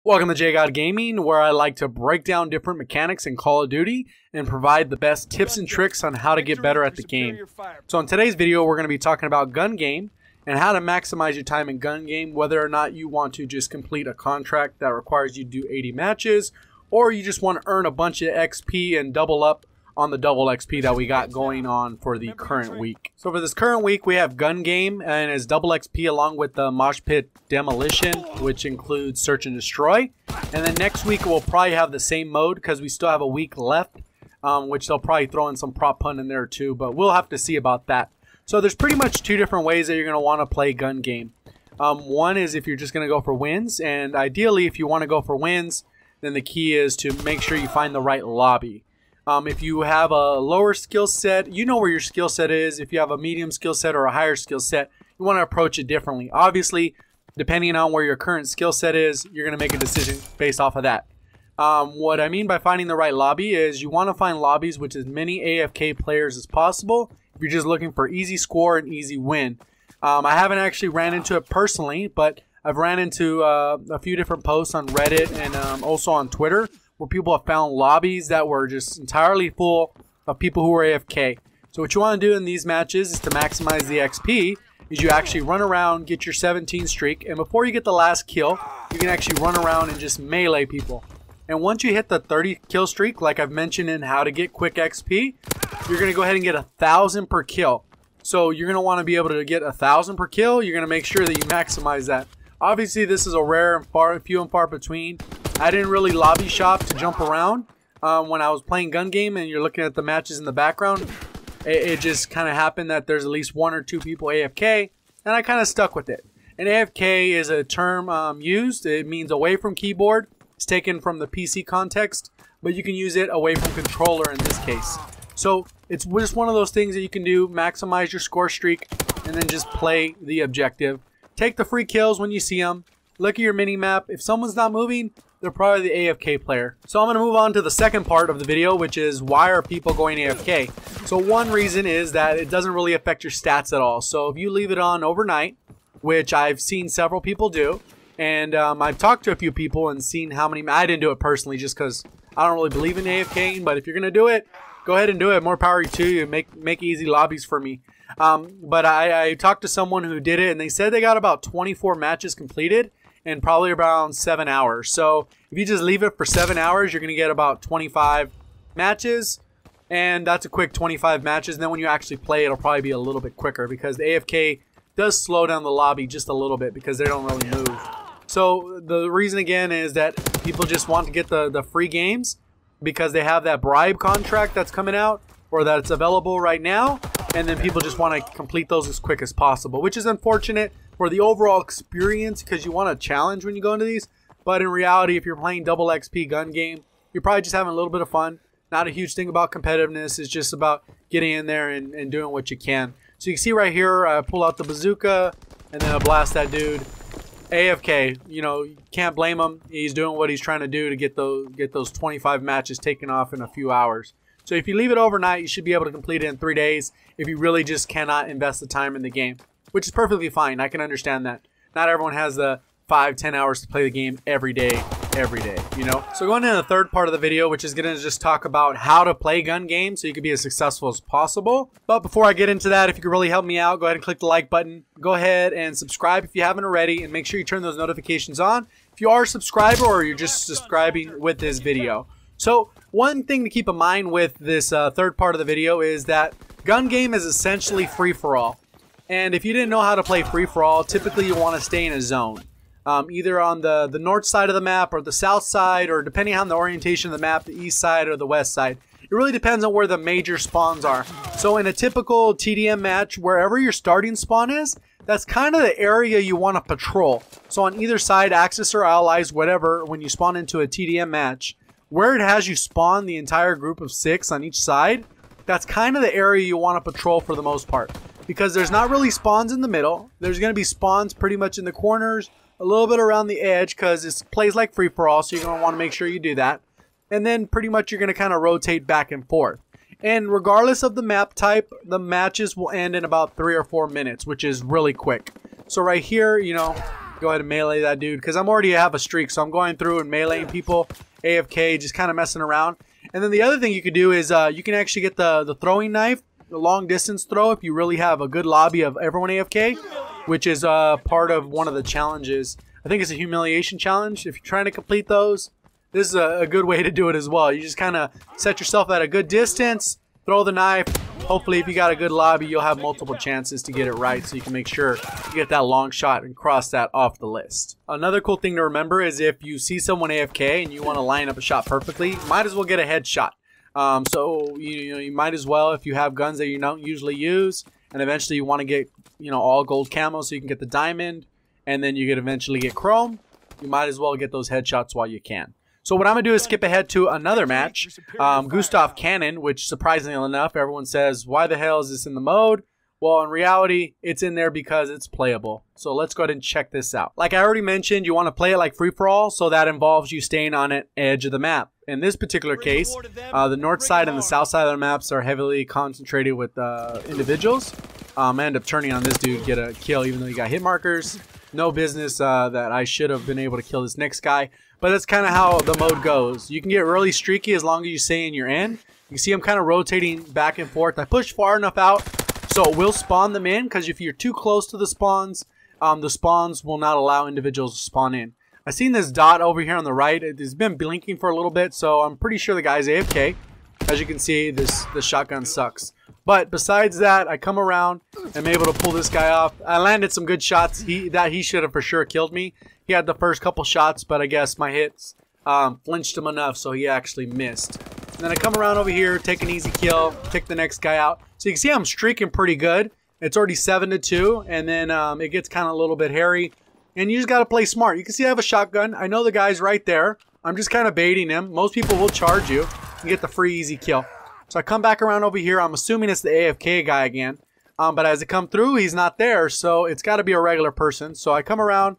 Welcome to JGod Gaming, where I like to break down different mechanics in Call of Duty and provide the best tips and tricks on how to get better at the game. So in today's video, we're going to be talking about gun game and how to maximize your time in gun game, whether or not you want to just complete a contract that requires you to do 80 matches, or you just want to earn a bunch of XP and double up on the double XP that we got going on for the current week. So for this current week, we have gun game and it's double XP along with the mosh pit demolition, which includes search and destroy. And then next week we'll probably have the same mode because we still have a week left, which they'll probably throw in some prop hunt in there too, but we'll have to see about that. So there's pretty much two different ways that you're going to want to play gun game. One is if you're just going to go for wins, and ideally if you want to go for wins, then the key is to make sure you find the right lobby. If you have a lower skill set, you know where your skill set is. If you have a medium skill set or a higher skill set, you want to approach it differently. Obviously, depending on where your current skill set is, you're going to make a decision based off of that. What I mean by finding the right lobby is you want to find lobbies with as many AFK players as possible if you're just looking for easy score and easy win. I haven't actually ran into it personally, but I've ran into a few different posts on Reddit and also on Twitter, where people have found lobbies that were just entirely full of people who were AFK. So what you want to do in these matches is to maximize the XP, is you actually run around, get your 17 streak, and before you get the last kill, you can actually run around and just melee people. And once you hit the 30 kill streak, like I've mentioned in how to get quick XP, you're going to go ahead and get 1,000 per kill. So you're going to want to be able to get 1,000 per kill. You're going to make sure that you maximize that. Obviously, this is a rare and few and far between. I didn't really lobby shop to jump around when I was playing gun game and you're looking at the matches in the background. It just kind of happened that there's at least one or two people AFK, and I kind of stuck with it. And AFK is a term used. It means away from keyboard. It's taken from the PC context, but you can use it away from controller in this case. So it's just one of those things that you can do, maximize your score streak, and then just play the objective. Take the free kills when you see them. Look at your mini-map. If someone's not moving, they're probably the AFK player. So I'm going to move on to the second part of the video, which is why are people going AFK? So one reason is that it doesn't really affect your stats at all. So if you leave it on overnight, which I've seen several people do, and I've talked to a few people and seen how many, I didn't do it personally just because I don't really believe in AFKing, but if you're going to do it, go ahead and do it. More power to you. Make easy lobbies for me. But I talked to someone who did it, and they said they got about 24 matches completed in probably around 7 hours. So if you just leave it for 7 hours, you're going to get about 25 matches, and that's a quick 25 matches. And then when you actually play, it'll probably be a little bit quicker because the AFK does slow down the lobby just a little bit because they don't really move. So the reason again is that people just want to get the free games because they have that bribe contract that's coming out or that's available right now, and then people just want to complete those as quick as possible, which is unfortunate for the overall experience because you want a challenge when you go into these. But in reality, if you're playing double XP gun game, you're probably just having a little bit of fun. Not a huge thing about competitiveness. It's just about getting in there and doing what you can. So you can see right here, I pull out the bazooka and then I blast that dude. AFK, you know, you can't blame him. He's doing what he's trying to do to get those 25 matches taken off in a few hours. So if you leave it overnight, you should be able to complete it in 3 days if you really just cannot invest the time in the game, which is perfectly fine. I can understand that. Not everyone has the 5-10 hours to play the game every day, you know? So going into the third part of the video, which is going to just talk about how to play gun games so you can be as successful as possible. But before I get into that, if you could really help me out, go ahead and click the like button. Go ahead and subscribe if you haven't already, and make sure you turn those notifications on if you are a subscriber or you're just subscribing with this video. So one thing to keep in mind with this third part of the video is that gun game is essentially free-for-all. And if you didn't know how to play free-for-all, typically you want to stay in a zone. Either on the north side of the map or the south side, or depending on the orientation of the map, the east side or the west side. It really depends on where the major spawns are. So in a typical TDM match, wherever your starting spawn is, that's kind of the area you want to patrol. So on either side, Axis or Allies, whatever, when you spawn into a TDM match, where it has you spawn the entire group of 6 on each side, that's kind of the area you want to patrol for the most part. Because there's not really spawns in the middle. There's going to be spawns pretty much in the corners, a little bit around the edge because it plays like free-for-all, so you're going to want to make sure you do that. And then pretty much you're going to kind of rotate back and forth. And regardless of the map type, the matches will end in about 3 or 4 minutes, which is really quick. So right here, you know, Go ahead and melee that dude because I'm already have a streak. So I'm going through and meleeing people AFK, just kind of messing around. And then the other thing you could do is you can actually get the throwing knife, the long distance throw, if you really have a good lobby of everyone AFK, which is part of one of the challenges. I think it's a humiliation challenge. If you're trying to complete those, this is a good way to do it as well. You just kind of set yourself at a good distance, throw the knife. Hopefully, if you got a good lobby, you'll have multiple chances to get it right, so you can make sure you get that long shot and cross that off the list. Another cool thing to remember is if you see someone AFK and you want to line up a shot perfectly, might as well get a headshot. So you might as well, if you have guns that you don't usually use, and eventually you want to get all gold camo so you can get the diamond, and then you could eventually get chrome. You might as well get those headshots while you can. So what I'm going to do is skip ahead to another match, Gustav Cannon, which surprisingly enough, everyone says, why the hell is this in the mode? Well, in reality, it's in there because it's playable. So let's go ahead and check this out. Like I already mentioned, you want to play it like free-for-all, so that involves you staying on an edge of the map. In this particular case, the north side and the south side of the maps are heavily concentrated with individuals. I end up turning on this dude, get a kill even though he got hit markers. No business that I should have been able to kill this next guy. But that's kind of how the mode goes. You can get really streaky as long as you stay in your end. You see I'm kind of rotating back and forth. I push far enough out so it will spawn them in, because if you're too close to the spawns will not allow individuals to spawn in. I seen this dot over here on the right. It's been blinking for a little bit, so I'm pretty sure the guy's AFK. As you can see, the shotgun sucks. But besides that, I come around and I'm able to pull this guy off. I landed some good shots. He should have for sure killed me. He had the first couple shots, but I guess my hits flinched him enough, so he actually missed. And then I come around over here, take an easy kill, take the next guy out. So you can see I'm streaking pretty good. It's already 7-2, and then it gets kind of a little bit hairy. And you just got to play smart. You can see I have a shotgun. I know the guy's right there. I'm just kind of baiting him. Most people will charge you and get the free easy kill. So I come back around over here. I'm assuming it's the AFK guy again. But as I come through, he's not there. So it's got to be a regular person. So I come around,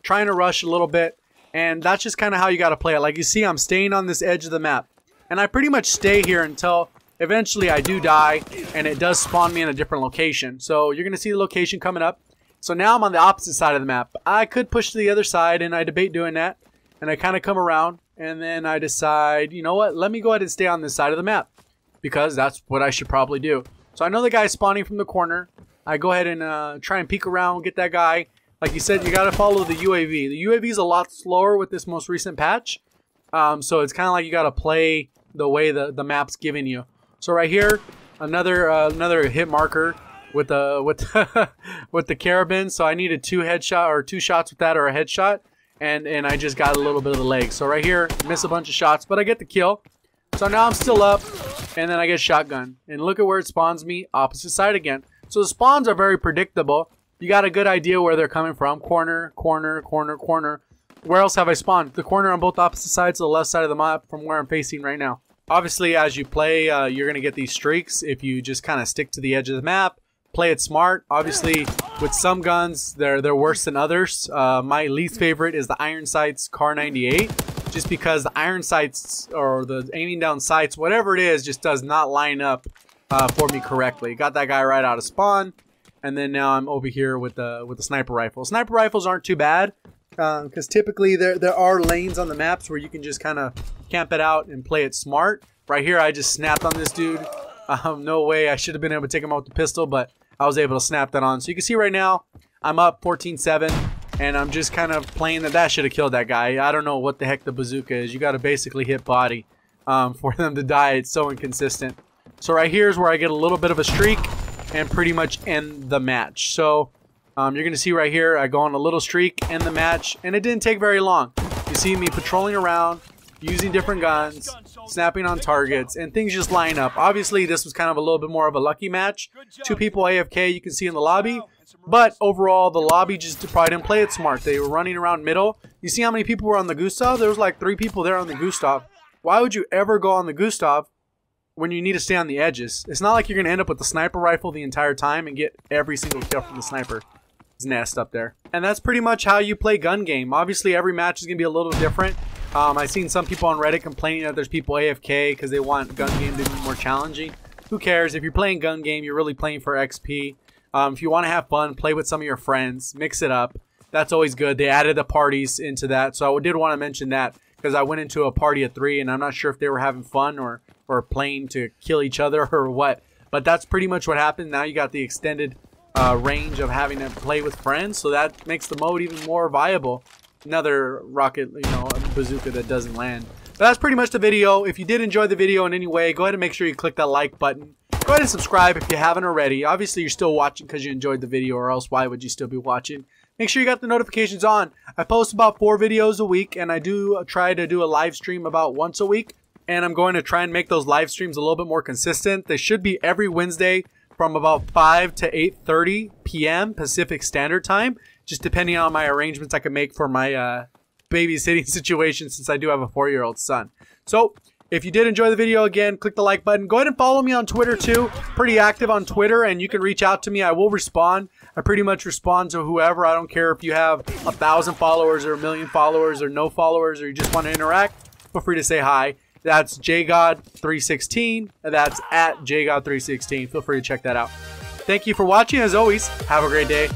trying to rush a little bit. And that's just kind of how you got to play it. Like you see, I'm staying on this edge of the map. And I pretty much stay here until eventually I do die. And it does spawn me in a different location. So you're going to see the location coming up. So now I'm on the opposite side of the map. I could push to the other side, and I debate doing that. And I kind of come around, and then I decide, you know what? Let me go ahead and stay on this side of the map, because that's what I should probably do. So I know the guy's spawning from the corner. I go ahead and try and peek around, get that guy. Like you said, you got to follow the UAV. The UAV is a lot slower with this most recent patch. So it's kind of like you got to play the way the map's giving you. So right here, another hit marker with the carabin. So I needed two shots with that, or a headshot, and I just got a little bit of the leg. So right here, miss a bunch of shots, but I get the kill. So now I'm still up, and then I get shotgun. And look at where it spawns me, opposite side again. So the spawns are very predictable. You got a good idea where they're coming from. Corner, corner, corner, corner. Where else have I spawned? The corner on both opposite sides of the left side of the map from where I'm facing right now. Obviously, as you play, you're going to get these streaks if you just kind of stick to the edge of the map. Play it smart. Obviously, with some guns, they're worse than others. My least favorite is the Iron Sights Car 98, just because the iron sights, or the aiming down sights, whatever it is, just does not line up for me correctly. Got that guy right out of spawn, and then now I'm over here with the sniper rifle. Sniper rifles aren't too bad, because typically there are lanes on the maps where you can just kind of camp it out and play it smart. Right here, I just snapped on this dude. No way, I should have been able to take him out with the pistol, but I was able to snap that on. So you can see right now, I'm up 14-7, and I'm just kind of playing that should have killed that guy. I don't know what the heck the bazooka is. You got to basically hit body for them to die. It's so inconsistent. So right here is where I get a little bit of a streak and pretty much end the match. So you're going to see right here, I go on a little streak, end the match, and it didn't take very long. You see me patrolling around, using different guns, snapping on targets, and things just line up. Obviously, this was kind of a little bit more of a lucky match. 2 people AFK, you can see in the lobby. But overall, the lobby just probably didn't play it smart. They were running around middle. You see how many people were on the Gustav? There was like 3 people there on the Gustav. Why would you ever go on the Gustav when you need to stay on the edges? It's not like you're going to end up with the sniper rifle the entire time and get every single kill from the sniper. It's nest up there. And that's pretty much how you play gun game. Obviously, every match is going to be a little different. I've seen some people on Reddit complaining that there's people AFK because they want gun game to be more challenging. Who cares? If you're playing gun game, you're really playing for XP. If you want to have fun, play with some of your friends, mix it up. that's always good. They added the parties into that, so I did want to mention that because I went into a party of 3 and I'm not sure if they were having fun or playing to kill each other or what. But that's pretty much what happened. Now you got the extended range of having to play with friends, so that makes the mode even more viable. Another rocket, bazooka that doesn't land. But that's pretty much the video. If you did enjoy the video in any way, go ahead and make sure you click that like button. Go ahead and subscribe if you haven't already. Obviously, you're still watching because you enjoyed the video, or else why would you still be watching? Make sure you got the notifications on. I post about 4 videos a week, and I do try to do a live stream about once a week. And I'm going to try and make those live streams a little bit more consistent. They should be every Wednesday from about 5 to 8:30 p.m. Pacific Standard Time, just depending on my arrangements I can make for my babysitting situation, since I do have a 4-year-old son. So if you did enjoy the video, again, click the like button. Go ahead and follow me on Twitter too. Pretty active on Twitter, and you can reach out to me. I will respond. I pretty much respond to whoever. I don't care if you have 1,000 followers or 1,000,000 followers or no followers, or you just want to interact. Feel free to say hi. That's jgod316. That's at jgod316. Feel free to check that out. Thank you for watching. As always, have a great day.